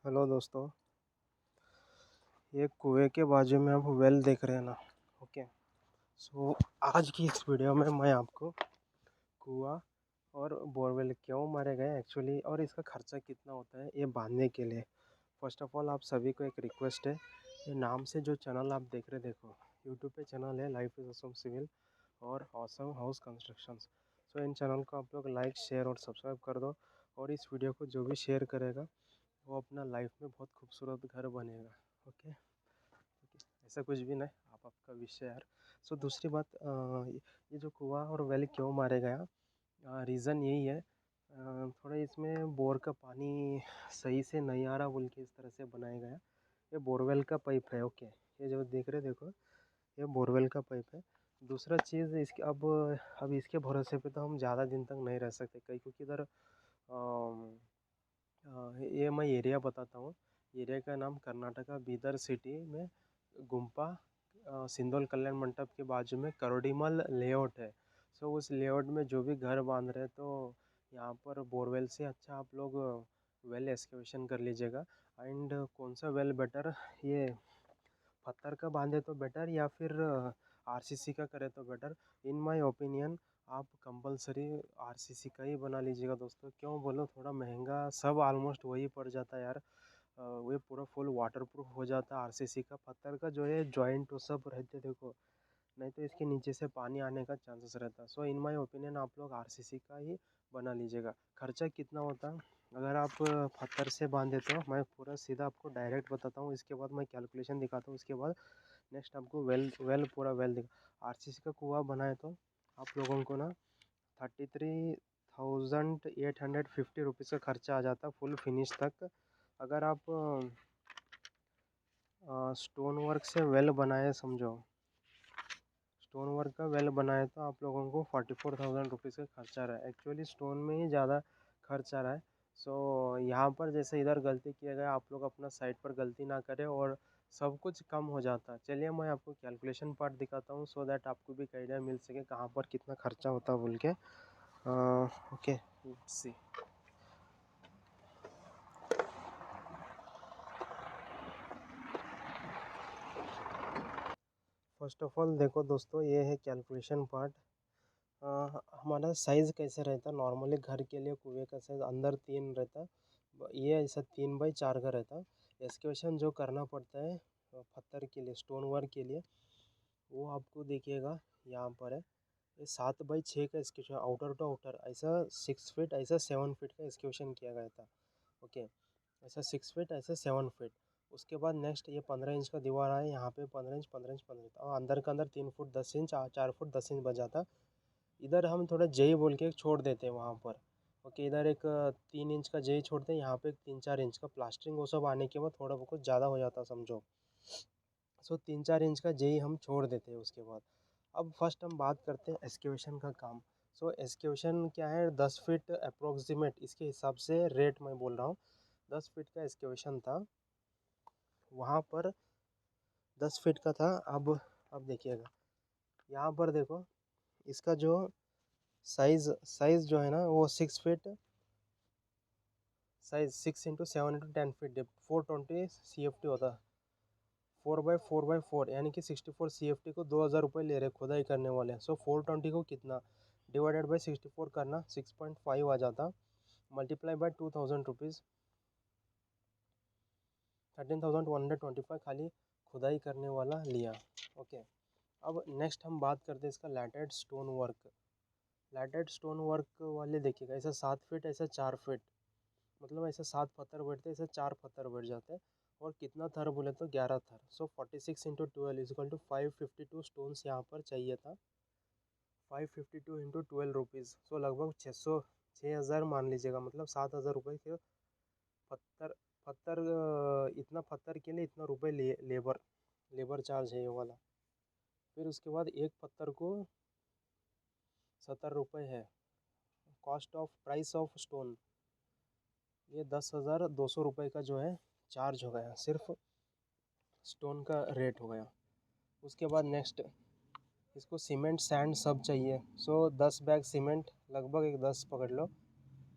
Hello दोस्तों। ये कुएं के बाजू में आप वेल देख रहे हैं ना। ओके। सो आज की इस वीडियो में मैं आपको कुआं और बोरवेल क्यों मारे गए एक्चुअली और इसका खर्चा कितना होता है ये बांधने के लिए। फर्स्ट ऑफ ऑल आप सभी को एक रिक्वेस्ट है, ये नाम से जो चैनल आप देख रहे देखो, यूट्यूब पे चैनल है लाइफ इज असम सिविल और ऑसम हाउस कंस्ट्रक्शंस। सो इन चैनल को आप लोग लाइक शेयर और सब्सक्राइब कर दो। और इस वीडियो को जो भी शेयर करेगा वो अपना लाइफ में बहुत खूबसूरत घर बनेगा। ओके। ऐसा कुछ भी नहीं, आप आपका विषय यार। सो दूसरी बात, ये जो कुआं और वेल क्यों मारे गया, रीज़न यही है, थोड़ा इसमें बोर का पानी सही से नहीं आ रहा बोल के इस तरह से बनाया गया। ये बोरवेल का पाइप है। ओके। ये जो देख रहे देखो, ये बोरवेल का पाइप है। दूसरा चीज़ इसके अब इसके भरोसे पे तो हम ज़्यादा दिन तक नहीं रह सकते कहीं, क्योंकि इधर ये मैं एरिया बताता हूँ। एरिया का नाम कर्नाटका बीदर सिटी में गुम्पा सिंदोल कल्याण मंडप के बाजू में करोडीमल लेआउट है। सो उस लेआउट में जो भी घर बांध रहे हैं तो यहाँ पर बोरवेल से अच्छा आप लोग वेल एक्सकेवेशन कर लीजिएगा। एंड कौन सा वेल बेटर, ये पत्थर का बांधे तो बेटर या फिर आरसीसी का करे तो बेटर। इन माय ओपिनियन आप कंपलसरी आरसीसी का ही बना लीजिएगा दोस्तों। क्यों बोलो, थोड़ा महंगा सब ऑलमोस्ट वही पड़ जाता है यार। वो पूरा फुल वाटर प्रूफ हो जाता है। आरसीसी का पत्थर का जो है जॉइंट वो सब रहते देखो, नहीं तो इसके नीचे से पानी आने का चांसेस रहता है। सो इन माय ओपिनियन आप लोग आरसीसी का ही बना लीजिएगा। खर्चा कितना होता है अगर आप पत्थर से बांधे तो मैं पूरा सीधा आपको डायरेक्ट बताता हूँ, इसके बाद मैं कैलकुलेशन दिखाता हूँ, उसके बाद नेक्स्ट आपको वेल पूरा वेल दिखा। आरसीसी का कुआं बनाए तो आप लोगों को ना 33,850 रुपीज़ का खर्चा आ जाता फुल फिनिश तक। अगर आप स्टोन वर्क से वेल बनाए, समझो स्टोन वर्क का वेल बनाए तो आप लोगों को 44,000 रुपीज़ का खर्चा रहा है। एक्चुअली स्टोन में ही ज़्यादा खर्च आ रहा है। सो यहाँ पर जैसे इधर गलती किया गया, आप लोग अपना साइड पर गलती ना करें और सब कुछ कम हो जाता है। चलिए मैं आपको कैलकुलेशन पार्ट दिखाता हूँ सो दैट आपको भी एक आइडिया मिल सके कहाँ पर कितना खर्चा होता है बोल के। Okay see. First of all देखो दोस्तों, ये है कैलकुलेशन पार्ट। हमारा साइज़ कैसे रहता है नॉर्मली घर के लिए, कुएं का साइज़ अंदर 3 रहता, ये ऐसा 3x4 का रहता। एक्सकेवेशन जो करना पड़ता है पत्थर के लिए, स्टोन वर्क के लिए, वो आपको देखिएगा यहाँ पर है। ये 7x6 का एक्सकेवेशन आउटर टू आउटर, ऐसा 6 फीट ऐसा 7 फीट का एक्सकेवेशन किया गया था। ओके। ऐसा 6 फीट ऐसा 7 फीट। उसके बाद नेक्स्ट ये 15 इंच का दीवार है, यहाँ पे 15 इंच 15 इंच 15 इंच और अंदर का अंदर 3 फुट 10 इंच 4 फुट 10 इंच बच जाता। इधर हम थोड़ा जेई बोल के छोड़ देते हैं वहाँ पर। ओके। इधर एक 3 इंच का जेई छोड़ते हैं, यहाँ पे 3-4 इंच का प्लास्टरिंग वो सब आने के बाद थोड़ा बहुत ज़्यादा हो जाता समझो। सो 3-4 इंच का जेई हम छोड़ देते हैं उसके बाद। अब फर्स्ट हम बात करते हैं एस्केवेशन का काम। सो एस्केवेशन क्या है, 10 फीट अप्रोक्सीमेट इसके हिसाब से रेट मैं बोल रहा हूँ। 10 फीट का एस्केवेशन था वहाँ पर, 10 फीट का था। अब देखिएगा यहाँ पर देखो, इसका जो साइज़ जो है ना वो 6 feet, size 6x7x10 feet depth 420 CFT होता है। 4x4x4 यानी कि 64 CFT को 2,000 रुपये ले रहे खुदाई करने वाले। सो 420 को कितना डिवाइडेड बाई 64 करना, 6.5 आ जाता। मल्टीप्लाई बाई 2,000 रुपीज़, 13,125 खाली खुदाई करने वाला लिया। ओके। अब नेक्स्ट हम बात करते हैं इसका लैटेड स्टोन वर्क। लैटेड स्टोन वर्क वाले देखिएगा, ऐसा 7 फीट ऐसा 4 फीट, मतलब ऐसे 7 पत्थर बैठते ऐसे 4 पत्थर बैठ जाते हैं। और कितना थर बोले तो 11 थर। सो 46x12 = 552 स्टोन्स यहाँ पर चाहिए था। 552 × 12 रुपीज़, सो लगभग 6,000 मान लीजिएगा, मतलब 7,000 रुपये के पत्थर। पत्थर इतना पत्थर के लिए इतना रुपये लेबर लेबर चार्ज है ये वाला। फिर उसके बाद एक पत्थर को 70 रुपये है cost of price of stone. ये 10,200 रुपये का जो है चार्ज हो गया, सिर्फ स्टोन का रेट हो गया। उसके बाद नेक्स्ट इसको सीमेंट सैंड सब चाहिए। सो 10 बैग सीमेंट, लगभग एक 10 पकड़ लो,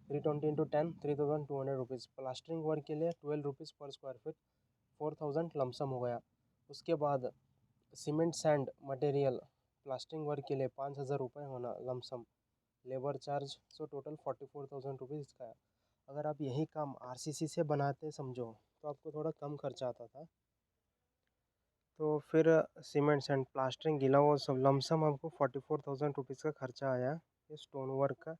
320 × 10 3200 रुपीज़। प्लास्टरिंग वर्क के लिए 12 रुपीज़ पर स्क्वायर फीट, 4000 लमसम हो गया। उसके बाद cement sand material plastering work के लिए 5000 रुपये होना lump sum, labour charge, so total 44,000 rupees इसका है। अगर आप यही काम आरसीसी से बनाते समझो तो आपको थोड़ा कम खर्चा आता था। तो फिर सीमेंट सैंड प्लास्टरिंग गीला वो सब लमसम आपको 44,000 रुपीज़ का खर्चा आया। ये स्टोन वर्क का,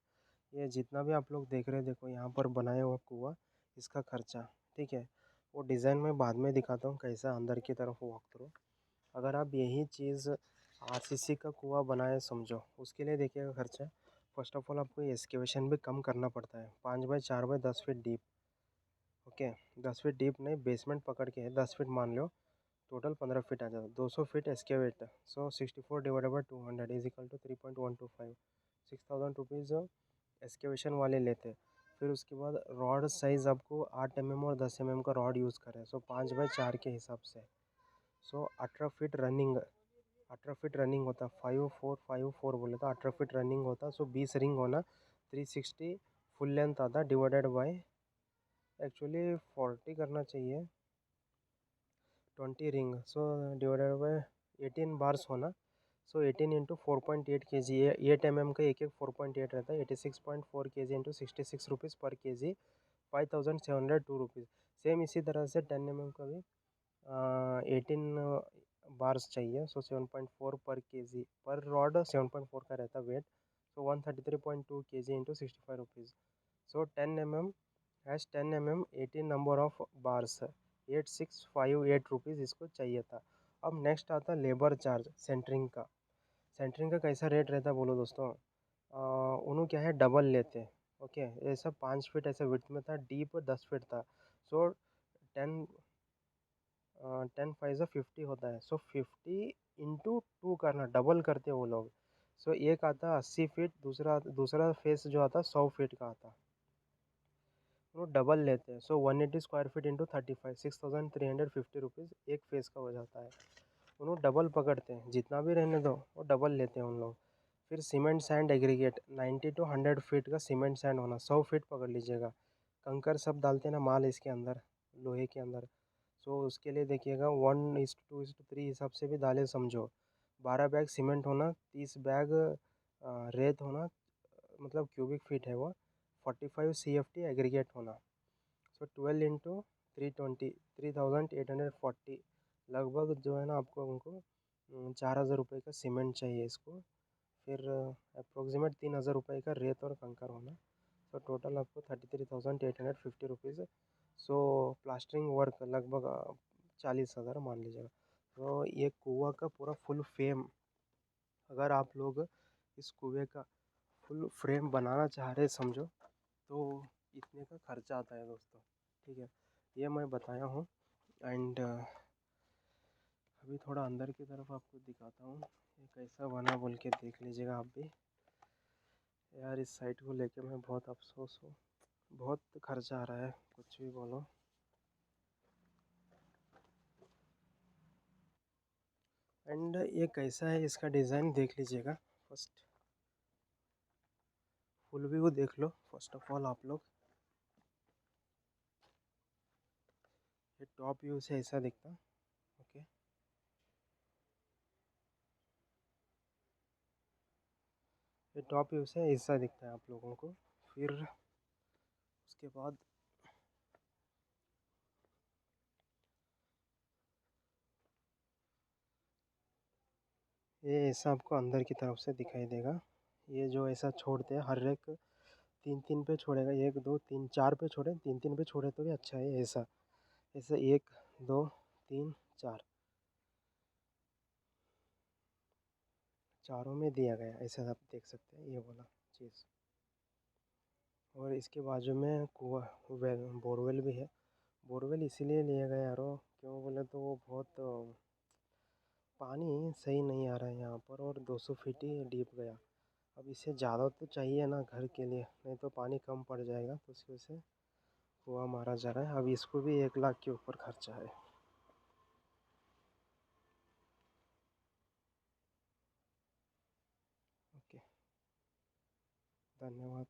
ये जितना भी आप लोग देख रहे हैं, देखो यहाँ पर बनाया हुआ कुआं, इसका खर्चा, ठीक है। वो डिज़ाइन में बाद में दिखाता हूँ कैसा अंदर की तरफ वॉक थ्रू। अगर आप यही चीज़ आरसीसी का कुआं बनाए समझो, उसके लिए देखिएगा खर्चा। फर्स्ट ऑफ ऑल आपको एक्सकेवेशन भी कम करना पड़ता है, 5 by 4 by 10 feet deep. Okay, 10 feet deep नहीं, बेसमेंट पकड़ के है 10 फीट मान लो, टोटल 15 फीट आ जाता है। 200 feet excavate, so 64 / 200 is equal to 3.125, 6000 rupees excavation वाले लेते। फिर उसके बाद रॉड साइज़ आपको 8 mm और 10 mm का रॉड यूज़ करें, सो 5 बाई 4 के हिसाब से। सो 18 फीट रनिंग, 18 फीट रनिंग होता, 5 4 5 4 बोले तो 18 फीट रनिंग होता। सो 20 रिंग होना, 360 फुल लेंथ आता, डिवाइडेड बाई, एक्चुअली 40 करना चाहिए, 20 ring, so divided by 18 bars होना। सो 18 इंटू 4.8 kg, 8 mm का एक 4.8 रहता है, 86.4 kg इंटू 66 रुपीज़ पर kg, 5702 रुपीज़। सेम इसी तरह से 10 mm का भी 18 बार्स चाहिए, सो 7.4 पर kg पर रॉड, 7.4 का रहता weight, so 133.2 kg into 65 rupees. So 10 mm has 10 mm 18 number of bars, 8658 rupees इसको चाहिए था। अब नेक्स्ट आता लेबर चार्ज सेंटरिंग का। सेंटरिंग का कैसा रेट रहता है बोलो दोस्तों, उन्होंने क्या है डबल लेते। ओके, ऐसा 5 फीट ऐसा विड्थ में था, डीप 10 फीट था। सो 10 10 5 50 होता है, सो 50 × 2 करना, डबल करते वो लोग। सो एक आता 80 फीट, दूसरा दूसरा फेस जो आता 100 फीट का आता, वो डबल लेते हैं। सो 180 स्क्वायर फीट इंटू 35, 6350 रुपीज़ एक फेस का हो जाता है। उन्होंने डबल पकड़ते हैं, जितना भी रहने दो वो डबल लेते हैं उन लोग। फिर cement sand aggregate 90 to 100 feet का सीमेंट सैंड होना, 100 फीट पकड़ लीजिएगा। कंकर सब डालते हैं ना माल इसके अंदर, लोहे के अंदर। सो उसके लिए देखिएगा 1:2:3 हिसाब से भी डाले समझो। 12 बैग सीमेंट होना, 30 बैग रेत होना, मतलब क्यूबिक फीट है वो, 45 CFT एग्रीगेट होना। सो 12 इंटू 320, 3840 लगभग जो है ना आपको उनको 4000 रुपये का सीमेंट चाहिए इसको। फिर अप्रोक्सीमेट 3000 रुपये का रेत और कंकर होना। तो टोटल आपको 33,850 रुपीज़। सो प्लास्टरिंग वर्क लगभग 40,000 मान लीजिएगा। तो ये कुआं का पूरा फुल फ्रेम, अगर आप लोग इस कुएं का फुल फ्रेम बनाना चाह रहे समझो, तो इतने का खर्चा आता है दोस्तों, ठीक है। ये मैं बताया हूँ। एंड अभी थोड़ा अंदर की तरफ आपको दिखाता हूँ, ये कैसा बना बोल के देख लीजिएगा आप भी। यार इस साइट को लेके मैं बहुत अफसोस हूँ, बहुत खर्चा आ रहा है, कुछ भी बोलो। एंड ये कैसा है इसका डिज़ाइन देख लीजिएगा, फर्स्ट फुल व्यू देख लो फर्स्ट ऑफ ऑल आप लोग। ये टॉप व्यू से ऐसा दिखता, ओके। ये टॉप व्यू से ऐसा दिखता है आप लोगों को। फिर उसके बाद ये ऐसा आपको अंदर की तरफ से दिखाई देगा। ये जो ऐसा छोड़ते हैं हर एक 3 3 पे छोड़ेगा, 1 2 3 4 पे छोड़े, 3 3 पे छोड़े तो भी अच्छा है। ऐसा ऐसे 1 2 3 4 चारों में दिया गया, ऐसा आप देख सकते हैं ये वाला चीज़। और इसके बाजू में कुआं वेल बोरवेल भी है। बोरवेल इसीलिए लिया गया यारो, क्यों बोले तो वो बहुत पानी सही नहीं आ रहा है यहाँ पर, और 200 फीट ही डीप गया। अब इससे ज़्यादा तो चाहिए ना घर के लिए, नहीं तो पानी कम पड़ जाएगा, तो उसकी वजह से कुआं मारा जा रहा है। अब इसको भी 1 लाख के ऊपर खर्चा है। ओके, धन्यवाद।